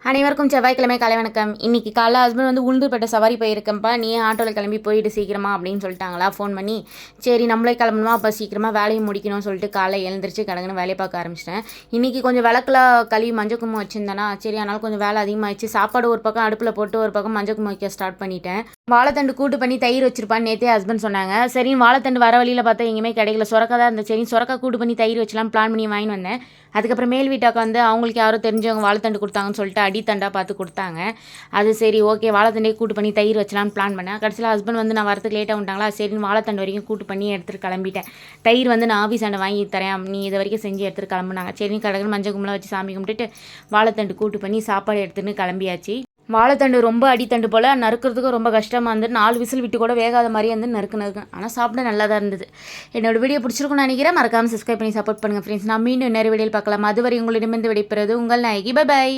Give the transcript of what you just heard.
அனைவருக்கும் செவ்வாய்க்கிழமை காலை வணக்கம். இன்றைக்கி காலைல ஹஸ்பண்ட் வந்து உளுந்தூர்பேட்டை சவாரி போயிருக்கேன்ப்பா, நீ ஆட்டோவில் கிளம்பி போயிட்டு சீக்கிரமா அப்படின்னு சொல்லிட்டாங்களா ஃபோன் பண்ணி. சரி நம்மளே கிளம்பணுமா, அப்போ சீக்கிரமாக வேலையும் முடிக்கணும்னு சொல்லிட்டு காலை எழுந்திரிச்சு கடங்கன்னு வேலையை பார்க்க ஆரம்பிச்சிட்டேன். இன்றைக்கி கொஞ்சம் விளக்கில் கழுவி மஞ்சள் குங்குமம் வச்சுருந்தேனா, சரி அதனால் கொஞ்சம் வேலை அதிகமாகிடுச்சு. சாப்பாடு ஒரு பக்கம் அடுப்பில் போட்டு ஒரு பக்கம் மஞ்சள் குங்குமம் வைக்க ஸ்டார்ட் பண்ணிட்டேன். வாழைத்தண்டு கூட்டு பண்ணி தயிர் வச்சிருப்பான்னு நேற்றே ஹஸ்பண்ட் சொன்னாங்க. சரி வாழைத்தண்டு வர வழியில் பார்த்தா எங்கேயுமே கிடைக்கல, சுரக்கா தான் இருந்துச்சு. சரி சுரக்கா கூட்டு பண்ணி தயிர் வச்சலாம் பிளான் பண்ணி வாங்கிட்டு வந்தேன். அதுக்கப்புறம் மேல் வீட்டாக்க வந்து அவங்களுக்கு யாரோ தெரிஞ்சவங்க வாழைத்தண்டு கொடுத்தாங்கன்னு சொல்லிட்டு அடித்தண்டாக பார்த்து கொடுத்தாங்க. அது சரி ஓகே வாழைத்தண்டே கூட்டு பண்ணி தயிர் வச்சலான்னு பிளான் பண்ணேன். கடைசியில் ஹஸ்பண்ட் வந்து நான் வரதுக்கு லேட்டாக வந்துட்டாங்களா, சரின்னு வாழைத்தண்டு வரைக்கும் கூட்டு பண்ணி எடுத்துகிட்டு கிளம்பிட்டேன். தயிர் வந்து நான் ஆஃபீஸ் ஆண்டை வாங்கி தரேன், நீ இது வரைக்கும் செஞ்சு எடுத்துகிட்டு கிளம்புனாங்க. சரின்னு கடகன்னு மஞ்சள் கும்பலாக வச்சு சாமி கும்பிட்டுட்டு வாழைத்தண்டு கூட்டு பண்ணி சாப்பாடு எடுத்துன்னு கிளம்பியாச்சு. வாழைத்தண்டு ரொம்ப அடித்தண்டு போல் நறுக்கிறதுக்கும் ரொம்ப கஷ்டமாக இருந்தது. 4 விசில் விட்டு கூட வேகாத மாதிரியே வந்து நறுக்கு. ஆனால் சாப்பிட நல்லா தான் இருந்தது. என்னோட வீடியோ பிடிச்சிருக்குன்னு நினைக்கிறேன். மறக்காமல் சப்ஸ்கிரைப் பண்ணி சப்போர்ட் பண்ணுங்கள் ஃப்ரெண்ட்ஸ். நான் மீண்டும் இன்னொரு வீடியோவில் பார்க்கலாம். அதுவரை உங்களிடமிருந்து விடைபெறுவது உங்கள் நாயகி. பை.